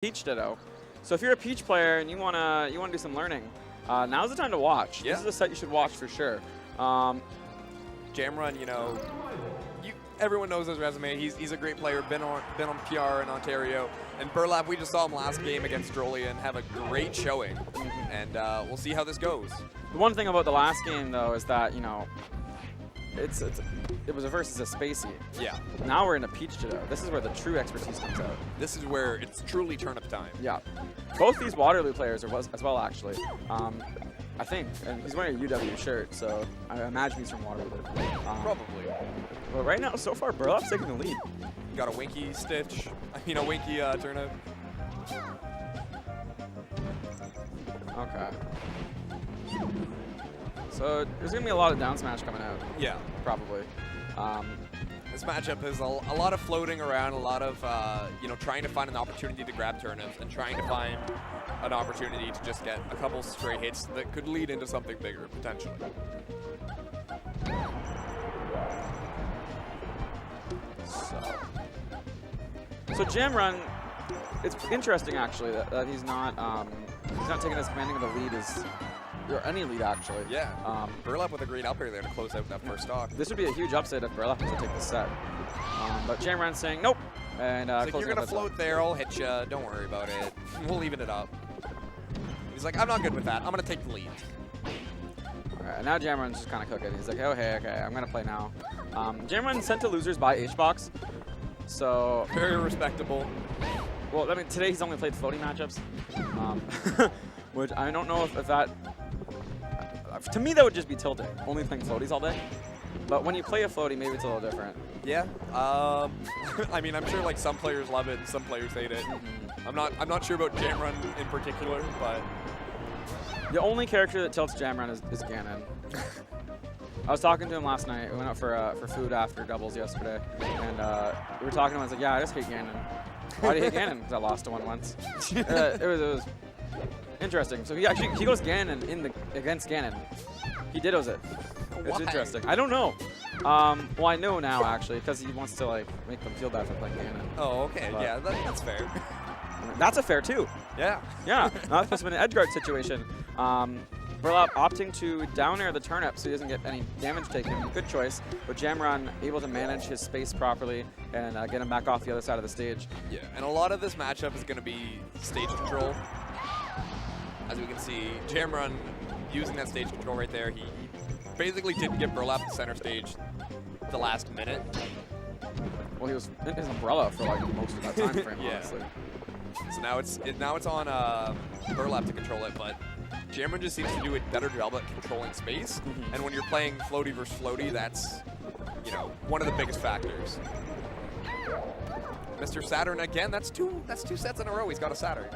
Peach Ditto. So if you're a Peach player and you wanna do some learning, now's the time to watch. Yeah. This is a set you should watch for sure. Jamrun, you know, everyone knows his resume. He's a great player. Been on PR in Ontario. And Burlap, we just saw him last game against Drolian have a great showing, and we'll see how this goes. The one thing about the last game though is that it was a versus a Spacey. Yeah. Now we're in a Peach Ditto. This is where the true expertise comes out. This is where it's truly turnip time. Yeah. Both these Waterloo players are as well, actually. I think. And he's wearing a UW shirt, so I imagine he's from Waterloo. Probably. But right now, so far, Burlap's taking the lead. Got a Winky Stitch. I mean, a Winky turnip. Okay. So there's going to be a lot of down smash coming out. Yeah. Probably. This matchup is a lot of floating around, a lot of trying to find an opportunity to grab turnips and trying to find an opportunity to just get a couple stray hits that could lead into something bigger, potentially. So Jamrun, it's interesting actually that he's not taking as commanding of a lead as or any lead actually. Yeah. Burlap with a great up air there to close out that first stock. This would be a huge upset if Burlap was to take the set. But Jamrun's saying nope. And like, you're gonna float there, I'll hit ya. Don't worry about it. We'll even it up. He's like, I'm not good with that. I'm gonna take the lead. Alright, and now Jamrun's just kind of cooking. He's like, oh hey, okay, I'm gonna play now. Jamrun sent to losers by HBox. So very respectable. Well, I mean, today he's only played floating matchups, which I don't know if that. To me, that would just be tilting, only playing floaties all day. But when you play a floaty, maybe it's a little different. Yeah. I mean, I'm sure like some players love it and some players hate it. I'm not sure about Jamrun in particular, but the only character that tilts Jamrun is Ganon. I was talking to him last night. We went out for food after doubles yesterday, and we were talking to him. I was like, "Yeah, I just hate Ganon." Why do you hate Ganon? Because I lost to one once. It was interesting. So he goes Ganon against Ganon. He dittos it. It's Why? interesting. I don't know. Well, I know now actually because he wants to like make them feel bad for playing Ganon. Oh, okay. But yeah, that's fair. That's a fair too. Yeah. Yeah. Not supposed to be an edge guard situation. Burlap opting to down air the turnip so he doesn't get any damage taken. Good choice. But Jamrun able to manage his space properly and get him back off the other side of the stage. Yeah, and a lot of this matchup is going to be stage control. As we can see, Jamrun using that stage control right there. He basically didn't get Burlap the center stage the last minute. Well, he was in his umbrella for like most of that time frame, yeah. honestly. So now it's on Burlap to control it, but Jamrun just seems to do a better job at controlling space. And when you're playing floaty versus floaty, that's one of the biggest factors. Mr. Saturn again. That's two sets in a row. He's got a Saturn.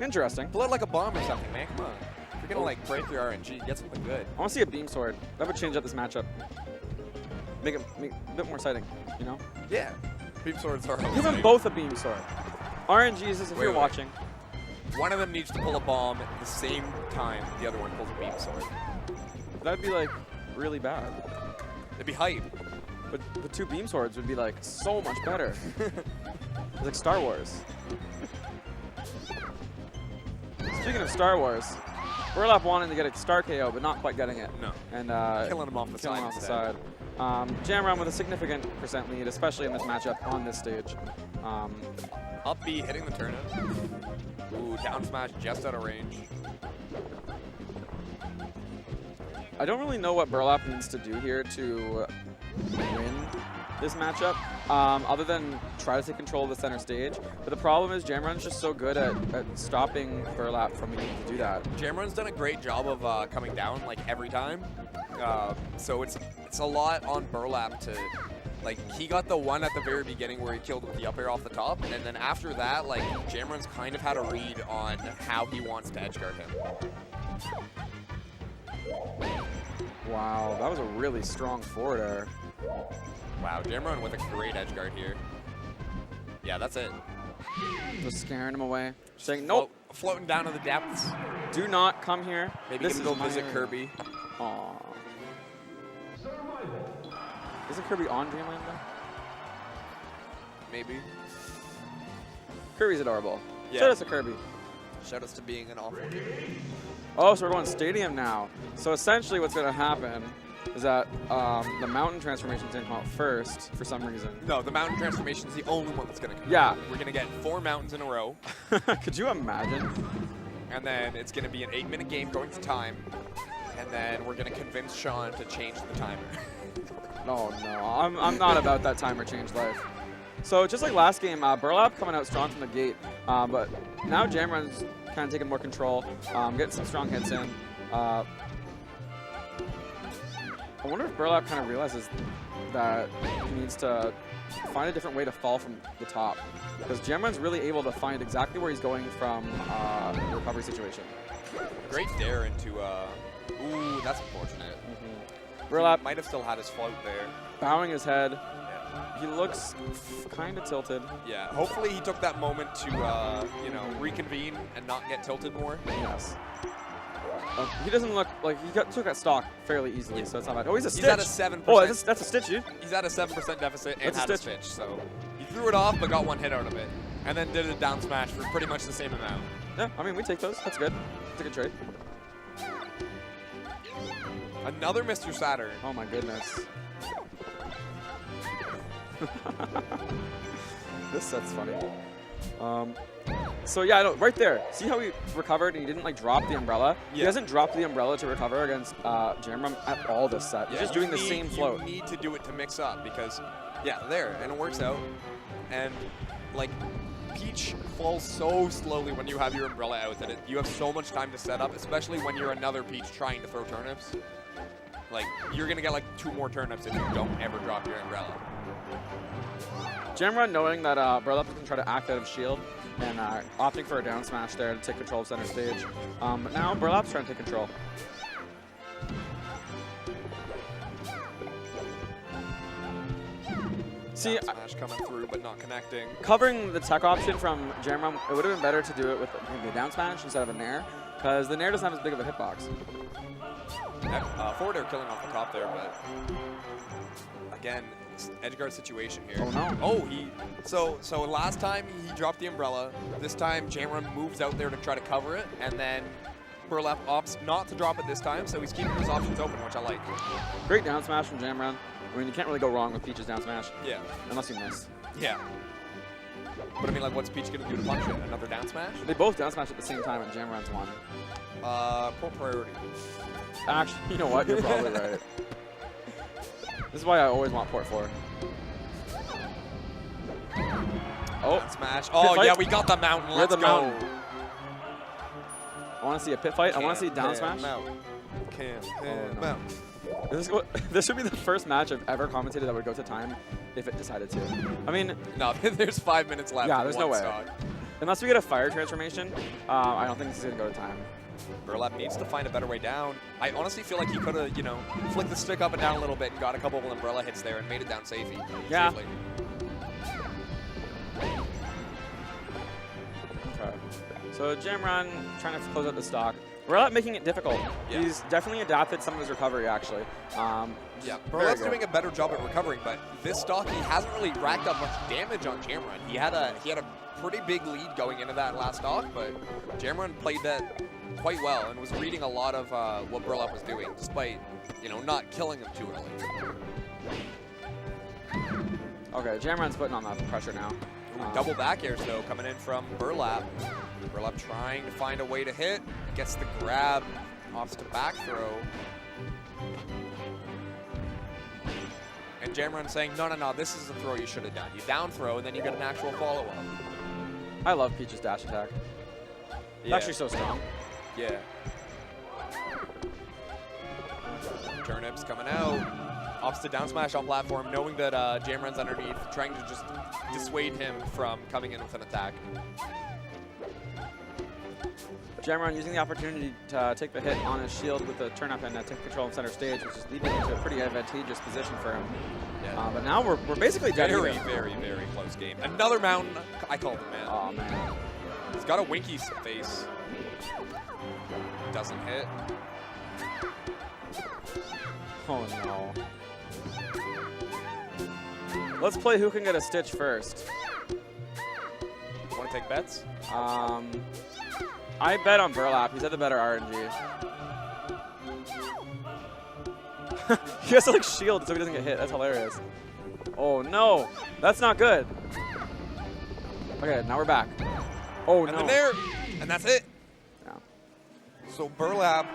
Interesting. Blow it like a bomb or something, man. Come on. If you're gonna like break your RNG, get something good. I want to see a beam sword. That would change up this matchup. Make it a bit more exciting, you know? Yeah. Beam swords are. Give them both a beam sword. RNGs is if you're watching. One of them needs to pull a bomb at the same time the other one pulls a beam sword. That'd be like really bad. It'd be hype. But the two beam swords would be like so much better. It's like Star Wars. Speaking of Star Wars, Burlap wanted to get a Star KO, but not quite getting it. No. And killing him off the side. Jamrun with a significant % lead, especially in this matchup on this stage. Up B hitting the turnip. Ooh, down smash just out of range. I don't really know what Burlap needs to do here to win this matchup, other than try to take control of the center stage. But the problem is Jamrun's just so good at stopping Burlap from being able to do that. Jamrun's done a great job of coming down like every time. So it's a lot on Burlap to, like, he got the one at the very beginning where he killed with the up air off the top, and then after that, like, Jamrun's kind of had a read on how he wants to edge guard him. Wow, that was a really strong forward air. Wow, Jamrun with a great edge guard here. Yeah, that's it. Just scaring him away. Saying, nope. Floating down to the depths. Do not come here. Maybe he can go visit Kirby. Aww. Isn't Kirby on Dreamland though? Maybe. Kirby's adorable. Yeah. Shout out to Kirby. Shout outs to being an awful dude. Oh, so we're going stadium now. So essentially what's going to happen is that the mountain transformation is going to come out first for some reason. No, the mountain transformation is the only one that's going to come Yeah. out. We're going to get 4 mountains in a row. Could you imagine? And then it's going to be an 8-minute game going to time. And then we're going to convince Sean to change the timer. Oh, no. I'm not about that timer change life. So just like last game, Burlap coming out strong from the gate. But now Jamrun's kind of taking more control, getting some strong hits in. I wonder if Burlap kind of realizes that he needs to find a different way to fall from the top. Because Jamrun's really able to find exactly where he's going from the recovery situation. Great dare into, ooh, that's unfortunate. Burlap Might have still had his float there. bowing his head. Yeah. He looks kind of tilted. Yeah, hopefully he took that moment to, you know, reconvene and not get tilted more. Yes. He doesn't look like he took that stock fairly easily, so it's not bad. Oh, he's a stitch. He's at a 7%. Oh, that's a stitch, dude. He's at a 7% deficit and That's a had a stitch. stitch, so he threw it off but got 1 hit out of it. And then did a down smash for pretty much the same amount. Yeah, I mean, we take those. That's good. It's a good trade. Another Mr. Saturn. Oh, my goodness. This set's funny. So, yeah, right there. See how he recovered and he didn't, like, drop the umbrella? Yeah. He hasn't dropped the umbrella to recover against Jamrun at all this set. He's just doing the same float. You need to do it to mix up because, yeah, there, and it works out. And, like, Peach falls so slowly when you have your umbrella out that you have so much time to set up, especially when you're another Peach trying to throw turnips. Like, you're going to get, like, 2 more turnips if you don't ever drop your umbrella. Jamrun, knowing that Burlap is going to try to act out of shield and opting for a down smash there to take control of center stage. But now Burlap's trying to take control. See, Down smash coming through but not connecting. covering the tech option from Jamrun, it would have been better to do it with maybe a down smash instead of a nair, because the nair doesn't have as big of a hitbox. Forward air killing off the top there, but again, edge guard situation here. Oh no. Oh, so last time he dropped the umbrella. This time Jamrun moves out there to try to cover it, and then Burlap opts not to drop it this time, so he's keeping his options open, which I like. Great down smash from Jamrun. I mean, you can't really go wrong with Peach's down smash. Yeah. Unless you miss. Yeah. But I mean, like, what's Peach gonna do to punish it? Another down smash? They both down smash at the same time and Jamrun's one. Poor priority. Actually, you know what? You're probably right. This is why I always want port 4. Oh, Down smash. Oh, fight? yeah, we got the mountain. We're Let's the go. mountain. I want to see a pit fight. I want to see down smash. Mount. This should be the first match I've ever commentated that would go to time if it decided to. I mean, No, there's 5 minutes left. Yeah, in there's one no way. stock. unless we get a fire transformation, I don't think this is going to go to time. Burlap needs to find a better way down. I honestly feel like he could have, you know, flicked the stick up and down a little bit and got a couple of umbrella hits there and made it down safely. Yeah. Safely. Okay. So Jamrun trying to close out the stock. Burlap making it difficult. Yeah. He's definitely adapted some of his recovery, actually. Yeah, very Burlap's good. doing a better job at recovering, but this stock, he hasn't really racked up much damage on Jamrun. He had a pretty big lead going into that last stock, but Jamrun played that quite well and was reading a lot of what Burlap was doing, despite, you know, not killing him too early. Okay, Jamrun's putting on the pressure now. Ooh, double back airs, though, coming in from Burlap. Burlap trying to find a way to hit, gets the grab, opts to back throw. And Jamrun saying, no, this is the throw you should have done. You down throw, and then you get an actual follow-up. I love Peach's dash attack. It's actually so strong. Yeah. Turnips coming out. Opts to down smash on platform, knowing that Jamrun's underneath, trying to just dissuade him from coming in with an attack. Jamrun using the opportunity to take the hit on his shield with the turn up and take control of center stage, which is leading into a pretty advantageous position for him. Yeah. But now we're basically dead Very, even. very, very close game. Another mountain. I called it, man. Oh, man. He's got a winky face. Doesn't hit. Oh, no. Let's play who can get a stitch first. Want to take bets? I bet on Burlap. He's had the better RNG. He has to like shield so he doesn't get hit. That's hilarious. Oh no, that's not good. Okay, now we're back. Oh And no. then and that's it. Yeah. So Burlap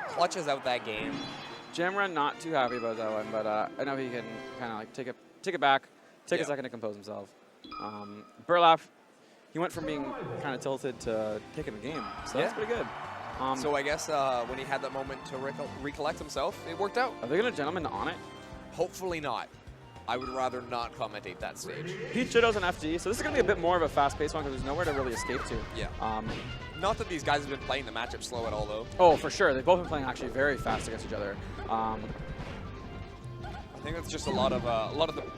clutches out that game. Jamrun not too happy about that one, but I know he can kind of like take it back, take a second to compose himself. Burlap, he went from being kind of tilted to taking the game, so that's pretty good. So I guess when he had that moment to recollect himself, it worked out. Are they going to gentleman on it? Hopefully not. I would rather not commentate that stage. Pete Chido's an FD, so this is going to be a bit more of a fast-paced one because there's nowhere to really escape to. Yeah. Not that these guys have been playing the matchup slow at all, though. Oh, for sure. They've both been playing actually very fast against each other. I think that's just a lot of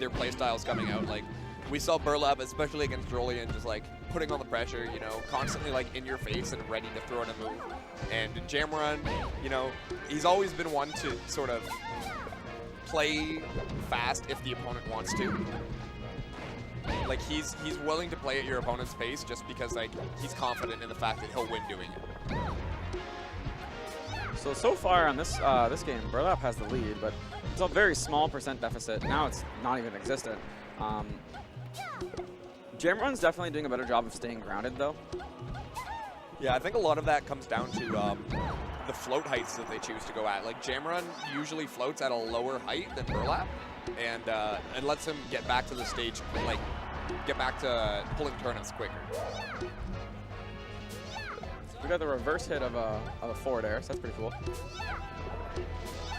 their play styles coming out. Like we saw Burlap, especially against Julian, just like putting on the pressure, you know, constantly like in your face and ready to throw in a move. And Jamrun, you know, he's always been one to sort of play fast if the opponent wants to. Like he's willing to play at your opponent's pace just because like he's confident in the fact that he'll win doing it. So far on this game, Burlap has the lead, but it's a very small percent deficit. Now it's not even existent. Jamrun's definitely doing a better job of staying grounded, though. Yeah, I think a lot of that comes down to the float heights that they choose to go at. Like Jamrun usually floats at a lower height than Burlap, and lets him get back to the stage, like get back to pulling turnips quicker. We got the reverse hit of a forward air, so that's pretty cool.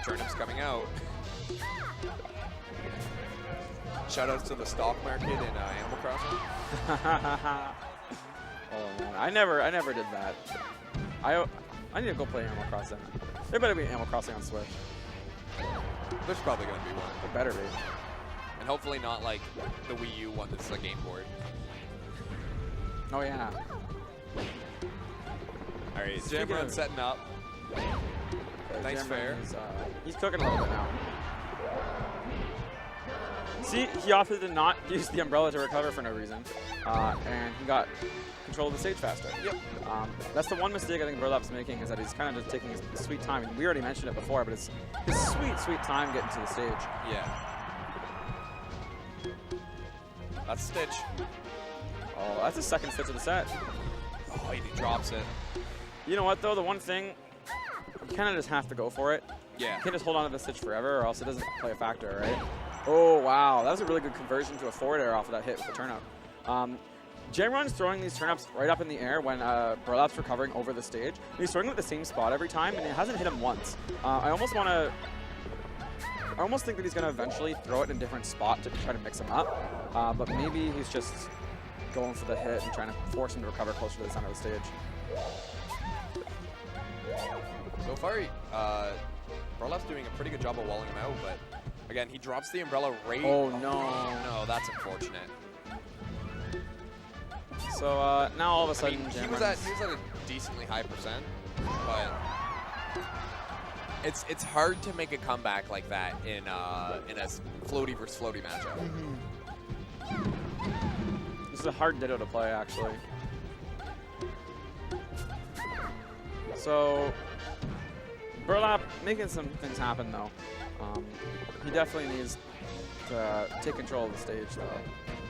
Turnips coming out. Shoutouts to the stock market in Animal Crossing. Oh man, I never did that. I need to go play Animal Crossing. There better be Animal Crossing on Switch. There's probably going to be one. There better be. And hopefully not like the Wii U one that's a game board. Oh yeah. All right, Jamrun setting up. Nice fair. He's cooking a little bit now. See, he opted to not use the umbrella to recover for no reason, and he got control of the stage faster. Yep. That's the one mistake I think Burlap's making, is that he's kind of just taking his sweet time. And we already mentioned it before, but it's his sweet time getting to the stage. Yeah. That's Stitch. Oh, that's the second Stitch of the set. Oh, he drops it. You know what, though? The one thing, you kind of just have to go for it. Yeah. You can't just hold on to the Stitch forever, or else it doesn't play a factor, right? Oh, wow. That was a really good conversion to a forward air off of that hit with the turnup. Jamrun's throwing these turnups right up in the air when Burlap's recovering over the stage. And he's throwing them at the same spot every time, and it hasn't hit him once. I almost think that he's going to eventually throw it in a different spot to try to mix him up. But maybe he's just going for the hit and trying to force him to recover closer to the center of the stage. So far, Burlap's doing a pretty good job of walling him out, but again, he drops the umbrella right. Oh, no. No, that's unfortunate. So now all of a sudden, I mean, he was at a decently high percent, but it's hard to make a comeback like that in a floaty versus floaty matchup. This is a hard ditto to play, actually. So Burlap making some things happen, though. He definitely needs to take control of the stage, though.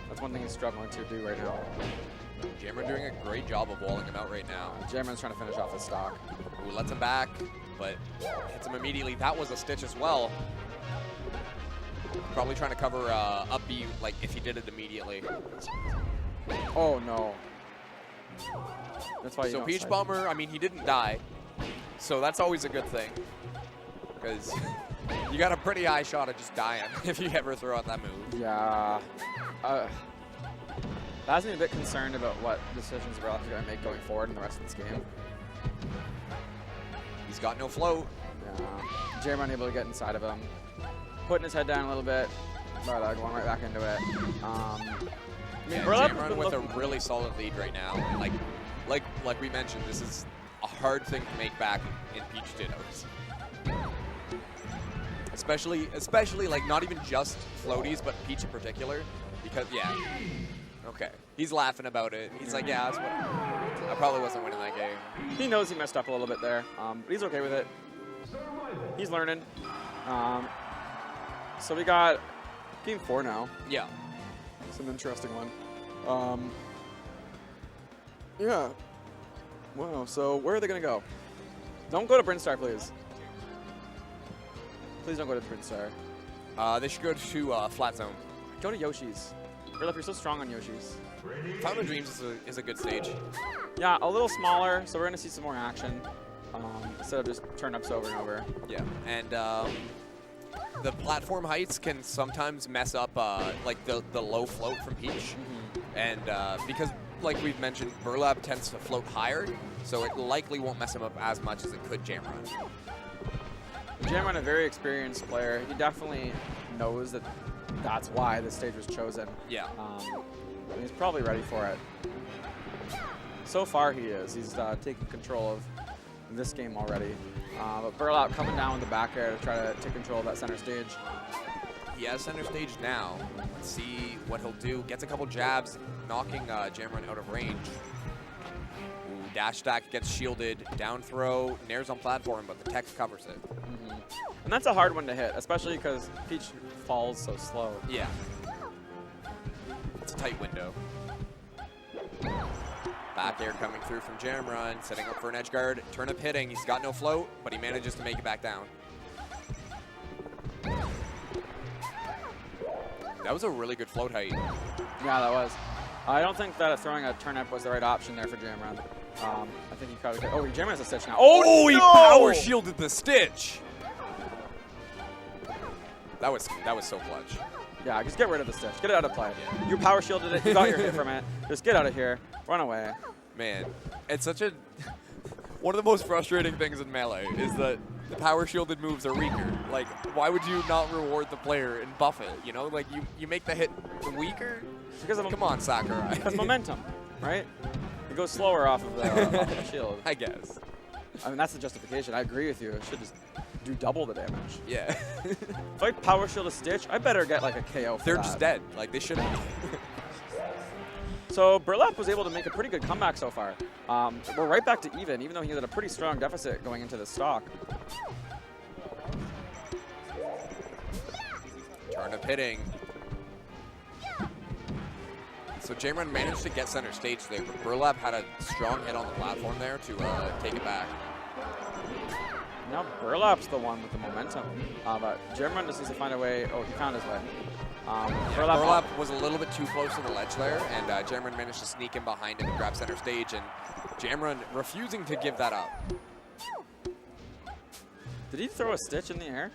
That's one thing he's struggling to do right now. Jamrun doing a great job of walling him out right now. Jamrun's trying to finish off his stock. Ooh, lets him back, but hits him immediately. That was a Stitch as well. Probably trying to cover up B, like if he did it immediately. Oh no. That's why you So don't Peach side. Bomber, I mean, he didn't die, so that's always a good thing, because you got a pretty high shot of just dying if you ever throw out that move. Yeah. That has me a bit concerned about what decisions Burlap is going to make going forward in the rest of this game. He's got no float. Yeah. Jamrun able to get inside of him, putting his head down a little bit, but going right back into it. I mean, Yeah, Burlap has Jamrun been with a looking- really solid lead right now. Like we mentioned, this is a hard thing to make back in Peach Dittos. Especially like not even just floaties, but Peach in particular, because yeah. Okay. He's laughing about it. He's like, yeah, that's what I probably wasn't winning that game. He knows he messed up a little bit there, but he's okay with it. He's learning. So we got game 4 now. Yeah. It's an interesting one. Yeah. Wow, so where are they going to go? Don't go to Brinstar, please. Please don't go to Brinstar. They should go to Flat Zone. Go to Yoshi's. Burlap, you're so strong on Yoshi's. Fountain of Dreams is a good stage. Yeah, a little smaller, so we're going to see some more action instead of just turn-ups over and over. Yeah, and the platform heights can sometimes mess up like the low float from Peach. And because, like we've mentioned, Burlap tends to float higher, so it likely won't mess him up as much as it could Jamrun. Jamrun, a very experienced player. He definitely knows that that's why this stage was chosen. Yeah. And he's probably ready for it. So far, he is. He's taking control of this game already. But Burlap coming down with the back air to try to take control of that center stage. He has center stage now. Let's see what he'll do. Gets a couple jabs, knocking Jamrun out of range. Ooh, dash stack gets shielded. Down throw, nairs on platform, but the tech covers it. And that's a hard one to hit, especially because Peach falls so slow. Yeah. It's a tight window. Back air coming through from Jamrun, setting up for an edge guard. Turnip hitting, he's got no float, but he manages to make it back down. That was a really good float height. Yeah, that was. I don't think that throwing a turnip was the right option there for Jamrun. I think he probably could. Oh, Jamrun has a stitch now. Oh, no! He power shielded the stitch. That was so clutch. Yeah, just get rid of the stitch. Get it out of play. Yeah. You power shielded it. You got your hit from it. Just get out of here. Run away. Man, it's such a... One of the most frustrating things in Melee is that the power shielded moves are weaker. Like, why would you not reward the player and buff it? You know, like you make the hit weaker? Because of Come on, Sakurai. Because momentum, right? It goes slower off of the shield. I guess. I mean, that's the justification. I agree with you. It should just do double the damage. Yeah. If I power shield a Stitch, I better get like a KO for They're that. just dead. Like, they shouldn't be. So Burlap was able to make a pretty good comeback so far. We're right back to even though he had a pretty strong deficit going into the stock. Turnip hitting. So Jamrun managed to get center stage there, but Burlap had a strong hit on the platform there to take it back. Now Burlap's the one with the momentum, but Jamrun just needs to find a way. Oh, he found his way. Burlap was a little bit too close to the ledge there, and Jamrun managed to sneak in behind him and grab center stage, and Jamrun refusing to give that up. Did he throw a Stitch in the air?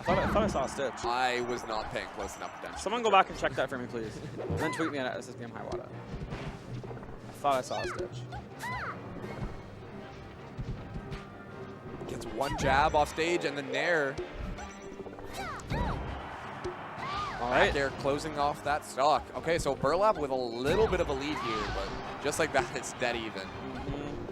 I thought I saw a Stitch. I was not paying close enough attention. Someone go back and check that for me, please. And then tweet me at SSBM Highwater. I thought I saw a Stitch. Gets one jab off stage, and then there. All right. They're closing off that stock. Okay, so Burlap with a little bit of a lead here, but just like that, it's dead even.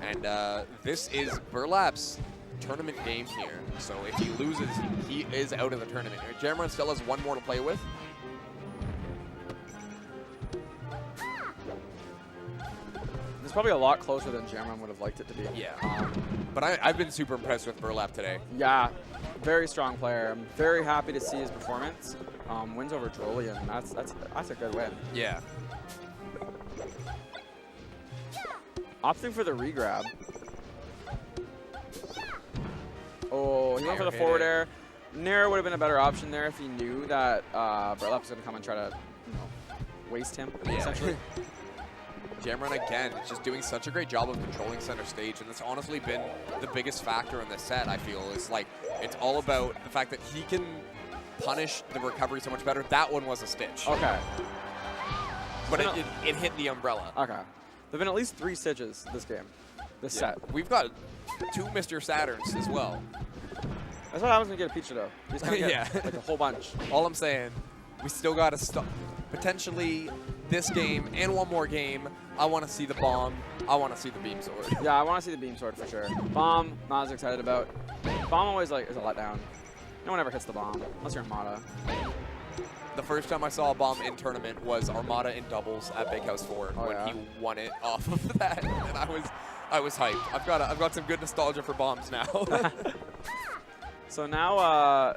And this is Burlap's tournament game here. So if he loses, he is out of the tournament. Jamrun still has one more to play with. It's probably a lot closer than Jamrun would have liked it to be. Yeah. But I've been super impressed with Burlap today. Yeah, very strong player. I'm very happy to see his performance. Wins over Drolian. That's a good win. Yeah. Opting for the regrab. Oh, he went for the forward air. Nair would have been a better option there if he knew that Burlap was going to come and try to, waste him, essentially. Jamrun again, just doing such a great job of controlling center stage, and that's honestly been the biggest factor in this set, I feel, is like, it's all about the fact that he can punish the recovery so much better. That one was a Stitch. Okay. But it hit the umbrella. Okay. There have been at least 3 Stitches this game, this set. We've got 2 Mr. Saturns as well. That's what happens when you get a Pizza, though. You just kind of get like a whole bunch. All I'm saying, we still got to stop. Potentially this game and one more game, I want to see the bomb. I want to see the beam sword. Yeah, I want to see the beam sword for sure. Bomb, not as excited about. Bomb always is a letdown. No one ever hits the bomb, unless you're Mata. the first time I saw a bomb in tournament was Armada in doubles at Big House 4 when he won it off of that, and I was hyped. I've got some good nostalgia for bombs now. So now,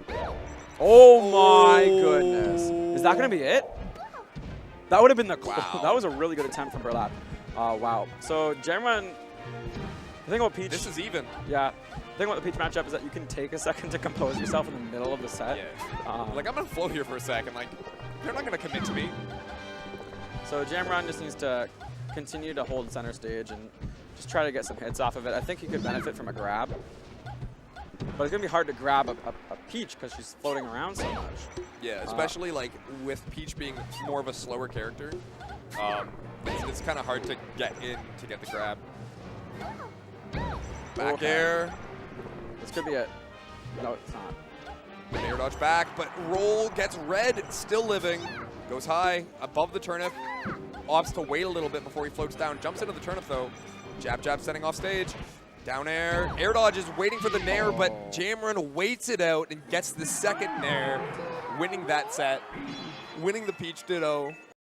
oh my goodness, is that gonna be it? That would have been the that was a really good attempt from Burlap. Wow. So Jamrun, the thing about Peach. This is even. Yeah. The thing about the Peach matchup is that you can take a second to compose yourself in the middle of the set. Yeah. Like, I'm going to flow here for a second. Like, they're not going to commit to me. So Jamrun just needs to continue to hold center stage and just try to get some hits off of it. I think he could benefit from a grab. But it's going to be hard to grab a Peach because she's floating around so much. Yeah, especially like with Peach being more of a slower character. It's kind of hard to get in to get the grab. Back air. This could be it. No, it's not. Air dodge back, but roll gets red, still living. Goes high, above the turnip. Opts to wait a little bit before he floats down. Jumps into the turnip though. Jab, jab, setting off stage. Down air. Air dodge is waiting for the nair, but Jamrun waits it out and gets the second nair, winning that set. Winning the Peach Ditto.